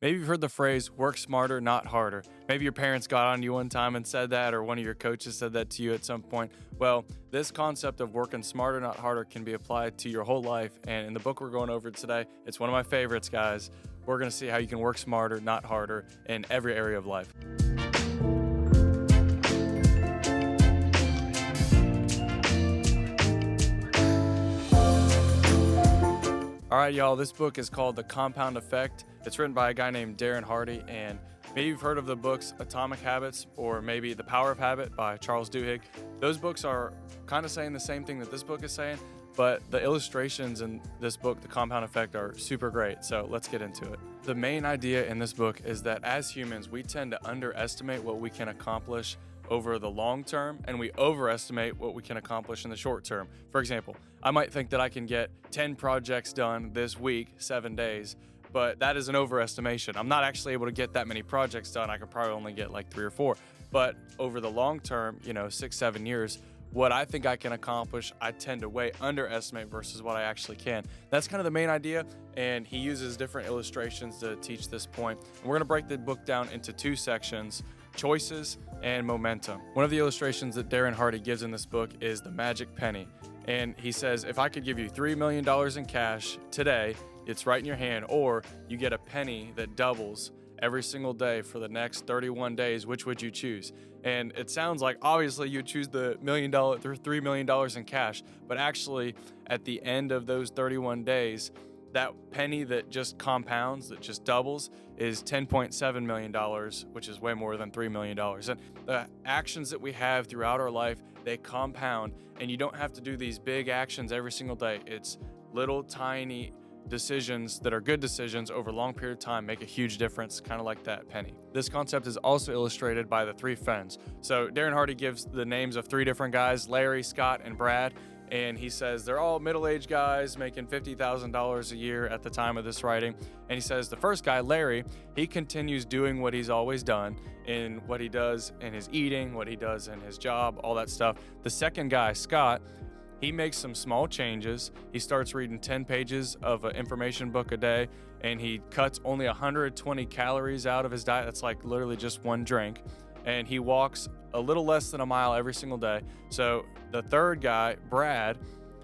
Maybe you've heard the phrase work smarter, not harder. Maybe your parents got on you one time and said that, or one of your coaches said that to you at some point. Well, this concept of working smarter, not harder can be applied to your whole life. And in the book we're going over today, it's one of my favorites, guys. We're going to see how you can work smarter, not harder in every area of life. All right, y'all, this book is called The Compound Effect. It's written by a guy named Darren Hardy, and maybe you've heard of the books Atomic Habits or maybe The Power of Habit by Charles Duhigg. Those books are kind of saying the same thing that this book is saying, but the illustrations in this book, The Compound Effect, are super great, so let's get into it. The main idea in this book is that as humans, we tend to underestimate what we can accomplish over the long term, and we overestimate what we can accomplish in the short term. For example, I might think that I can get 10 projects done this week, 7 days, but that is an overestimation. I'm not actually able to get that many projects done. I could probably only get like 3 or 4. But over the long term, 6, 7 years, what I think I can accomplish, I tend to way underestimate versus what I actually can. That's kind of the main idea, and he uses different illustrations to teach this point. And we're gonna break the book down into 2 sections: choices and momentum. One of the illustrations that Darren Hardy gives in this book is the magic penny. And he says, if I could give you $3 million in cash today, it's right in your hand, or you get a penny that doubles every single day for the next 31 days, which would you choose? And it sounds like obviously you choose the $3 million in cash, but actually at the end of those 31 days, that penny that just compounds, that just doubles, is $10.7 million, which is way more than $3 million. And the actions that we have throughout our life, they compound, and you don't have to do these big actions every single day. It's little tiny decisions that are good decisions over a long period of time make a huge difference, kind of like that penny. This concept is also illustrated by the 3 friends. So Darren Hardy gives the names of 3 different guys: Larry, Scott, and Brad. And he says they're all middle-aged guys making $50,000 a year at the time of this writing. And he says the first guy, Larry, he continues doing what he's always done in what he does in his eating, what he does in his job, all that stuff. The second guy, Scott, he makes some small changes. He starts reading 10 pages of an information book a day, and he cuts only 120 calories out of his diet. That's like literally just 1 drink. And he walks a little less than a mile every single day. So the third guy, Brad,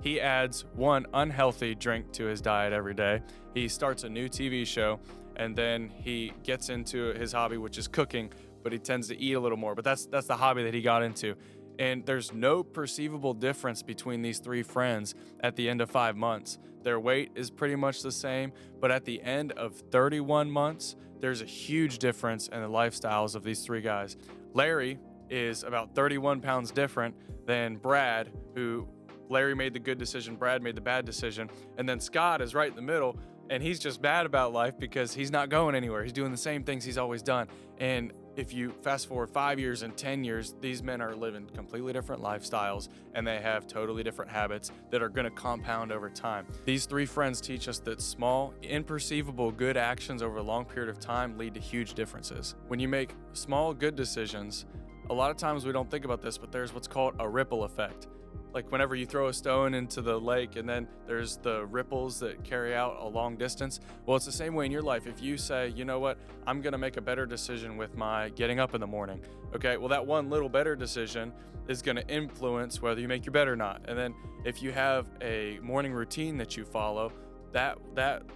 he adds 1 unhealthy drink to his diet every day. He starts a new TV show, and then he gets into his hobby, which is cooking, but he tends to eat a little more. But that's the hobby that he got into. And there's no perceivable difference between these 3 friends at the end of 5 months. Their weight is pretty much the same, but at the end of 31 months, there's a huge difference in the lifestyles of these 3 guys. Larry is about 31 pounds different than Brad, who Larry made the good decision, Brad made the bad decision. And then Scott is right in the middle, and he's just mad about life because he's not going anywhere. He's doing the same things he's always done. And if you fast forward 5 years and 10 years, these men are living completely different lifestyles, and they have totally different habits that are going to compound over time. These 3 friends teach us that small, imperceivable good actions over a long period of time lead to huge differences. When you make small good decisions, a lot of times we don't think about this, but there's what's called a ripple effect. Like whenever you throw a stone into the lake and then there's the ripples that carry out a long distance. Well, it's the same way in your life. If you say, you know what, I'm going to make a better decision with my getting up in the morning. Okay, well, that one little better decision is going to influence whether you make your bed or not. And then if you have a morning routine that you follow,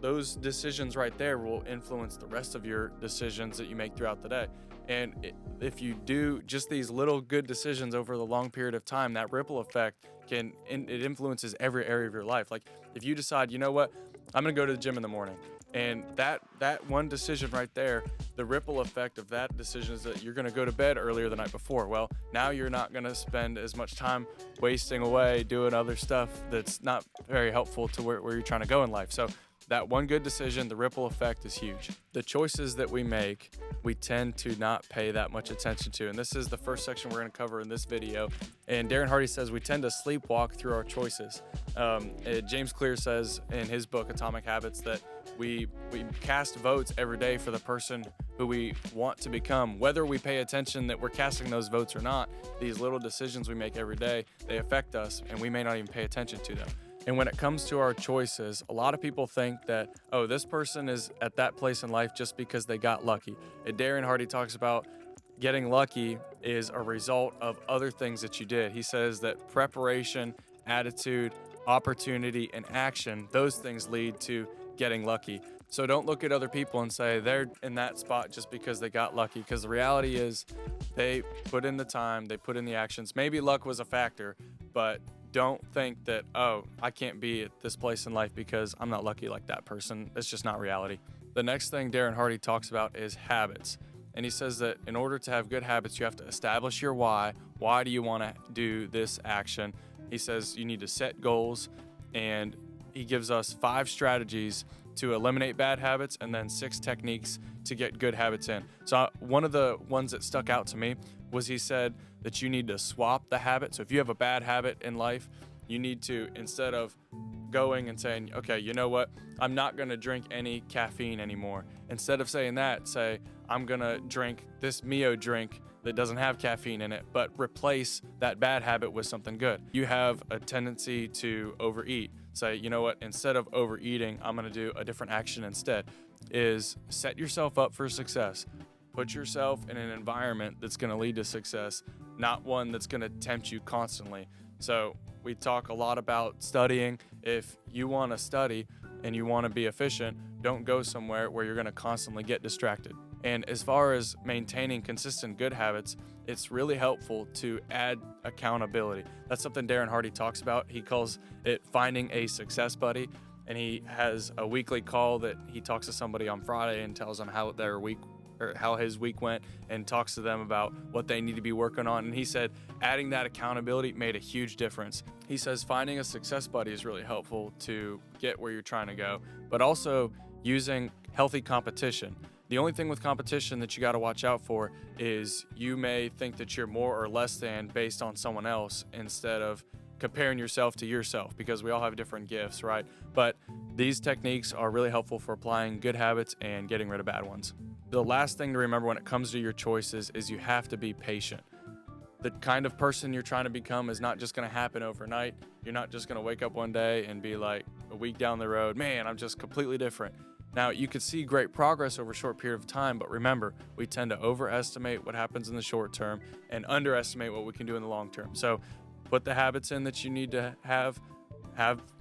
those decisions right there will influence the rest of your decisions that you make throughout the day. And if you do just these little good decisions over the long period of time, that ripple effect it influences every area of your life. Like if you decide, you know what, I'm gonna go to the gym in the morning, and that one decision right there, the ripple effect of that decision is that you're gonna go to bed earlier the night before. Well, now you're not gonna spend as much time wasting away doing other stuff that's not very helpful to where you're trying to go in life. So that one good decision, the ripple effect is huge. The choices that we make, we tend to not pay that much attention to. And this is the first section we're going to cover in this video. And Darren Hardy says we tend to sleepwalk through our choices. James Clear says in his book, Atomic Habits, that we cast votes every day for the person who we want to become. Whether we pay attention that we're casting those votes or not, these little decisions we make every day, they affect us, and we may not even pay attention to them. And when it comes to our choices, a lot of people think that, oh, this person is at that place in life just because they got lucky. And Darren Hardy talks about getting lucky is a result of other things that you did. He says that preparation, attitude, opportunity, and action, those things lead to getting lucky. So don't look at other people and say they're in that spot just because they got lucky, because the reality is they put in the time, they put in the actions. Maybe luck was a factor, but don't think that, oh, I can't be at this place in life because I'm not lucky like that person. It's just not reality. The next thing Darren Hardy talks about is habits. And he says that in order to have good habits, you have to establish your why. Why do you want to do this action? He says you need to set goals, and he gives us 5 strategies to eliminate bad habits and then 6 techniques to get good habits in. So one of the ones that stuck out to me was he said that you need to swap the habit. So if you have a bad habit in life, you need to, instead of going and saying, okay, you know what, I'm not going to drink any caffeine anymore. Instead of saying that, say, I'm going to drink this Mio drink that doesn't have caffeine in it, but replace that bad habit with something good. You have a tendency to overeat. Say, you know what, instead of overeating, I'm going to do a different action instead. Is set yourself up for success. Put yourself in an environment that's going to lead to success, not one that's going to tempt you constantly. So we talk a lot about studying. If you want to study and you want to be efficient, don't go somewhere where you're going to constantly get distracted. And as far as maintaining consistent good habits, it's really helpful to add accountability. That's something Darren Hardy talks about. He calls it finding a success buddy. And he has a weekly call that he talks to somebody on Friday and tells them how their week or how his week went, and talks to them about what they need to be working on. And he said adding that accountability made a huge difference. He says finding a success buddy is really helpful to get where you're trying to go, but also using healthy competition. The only thing with competition that you got to watch out for is you may think that you're more or less than based on someone else instead of comparing yourself to yourself, because we all have different gifts, right? But these techniques are really helpful for applying good habits and getting rid of bad ones. The last thing to remember when it comes to your choices is you have to be patient. The kind of person you're trying to become is not just going to happen overnight. You're not just going to wake up one day and be like, a week down the road, man, I'm just completely different. Now, you could see great progress over a short period of time, but remember, we tend to overestimate what happens in the short term and underestimate what we can do in the long term. So put the habits in that you need to have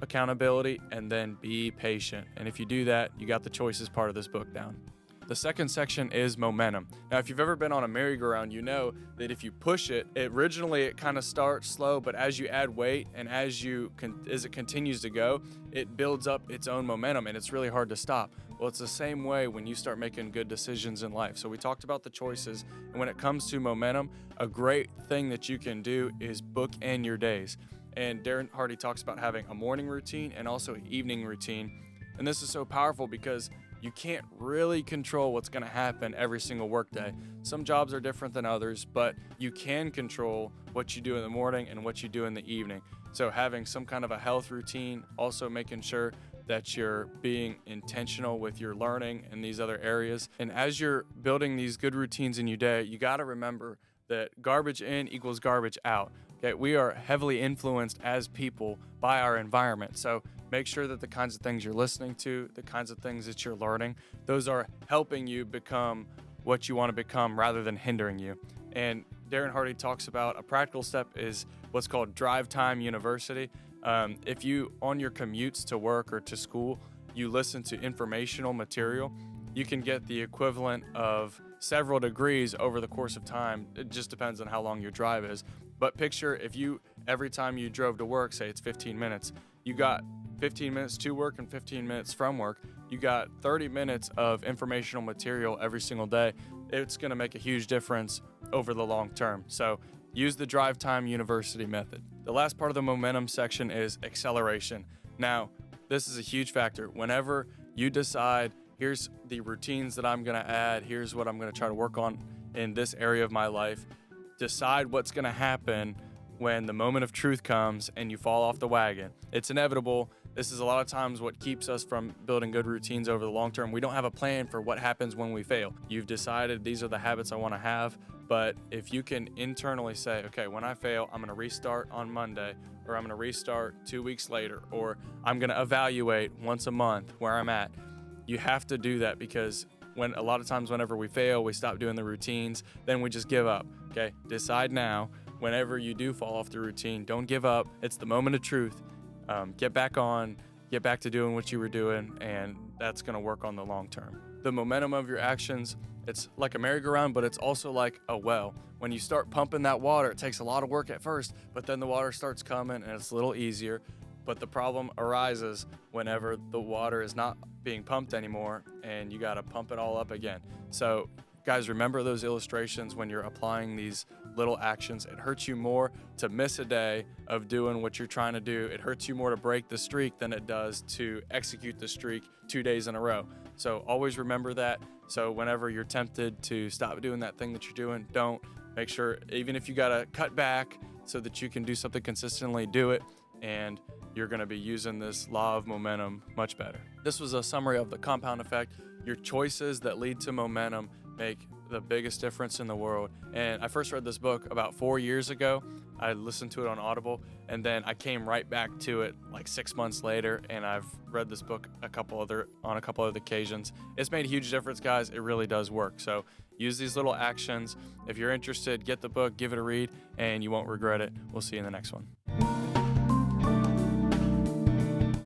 accountability, and then be patient. And if you do that, you got the choices part of this book down. The second section is momentum. Now, if you've ever been on a merry-go-round, you know that if you push it, originally it kind of starts slow, but as you add weight and as it continues to go, it builds up its own momentum, and it's really hard to stop. Well, it's the same way when you start making good decisions in life. So we talked about the choices, and when it comes to momentum, a great thing that you can do is bookend your days. And Darren Hardy talks about having a morning routine and also an evening routine. And this is so powerful because you can't really control what's going to happen every single workday. Some jobs are different than others, but you can control what you do in the morning and what you do in the evening. So having some kind of a health routine, also making sure that you're being intentional with your learning in these other areas. And as you're building these good routines in your day, you got to remember that garbage in equals garbage out. Okay, we are heavily influenced as people by our environment. So make sure that the kinds of things you're listening to, the kinds of things that you're learning, those are helping you become what you want to become rather than hindering you. And Darren Hardy talks about a practical step is what's called drive time university. If you, on your commutes to work or to school, you listen to informational material, you can get the equivalent of several degrees over the course of time. It just depends on how long your drive is. But picture if you, every time you drove to work, say it's 15 minutes, you got 15 minutes to work and 15 minutes from work, you got 30 minutes of informational material every single day. It's going to make a huge difference over the long term. So use the drive time university method. The last part of the momentum section is acceleration. Now, this is a huge factor. Whenever you decide, here's the routines that I'm going to add, here's what I'm going to try to work on in this area of my life, decide what's going to happen when the moment of truth comes and you fall off the wagon. It's inevitable This is a lot of times what keeps us from building good routines over the long term. We don't have a plan for what happens when we fail. You've decided these are the habits I want to have, but if you can internally say, okay, when I fail, I'm going to restart on Monday, or I'm going to restart 2 weeks later, or I'm going to evaluate once a month where I'm at. You have to do that, because when a lot of times whenever we fail, we stop doing the routines, then we just give up. Okay, decide now. Whenever you do fall off the routine, don't give up. It's the moment of truth. Get back on, get back to doing what you were doing, and that's going to work on the long term. The momentum of your actions, it's like a merry-go-round, but it's also like a well. When you start pumping that water, it takes a lot of work at first, but then the water starts coming and it's a little easier. But the problem arises whenever the water is not being pumped anymore and you got to pump it all up again. So guys, remember those illustrations when you're applying these little actions. It hurts you more to miss a day of doing what you're trying to do. It hurts you more to break the streak than it does to execute the streak 2 days in a row. So always remember that. So whenever you're tempted to stop doing that thing that you're doing, don't. Make sure, even if you got to cut back so that you can do something consistently, do it. And you're going to be using this law of momentum much better. This was a summary of the compound effect. Your choices that lead to momentum make the biggest difference in the world. And I first read this book about 4 years ago. I listened to it on Audible, and then I came right back to it like 6 months later, and I've read this book on a couple other occasions. It's made a huge difference, guys. It really does work. So use these little actions. If you're interested, get the book, give it a read, and you won't regret it. We'll see you in the next one.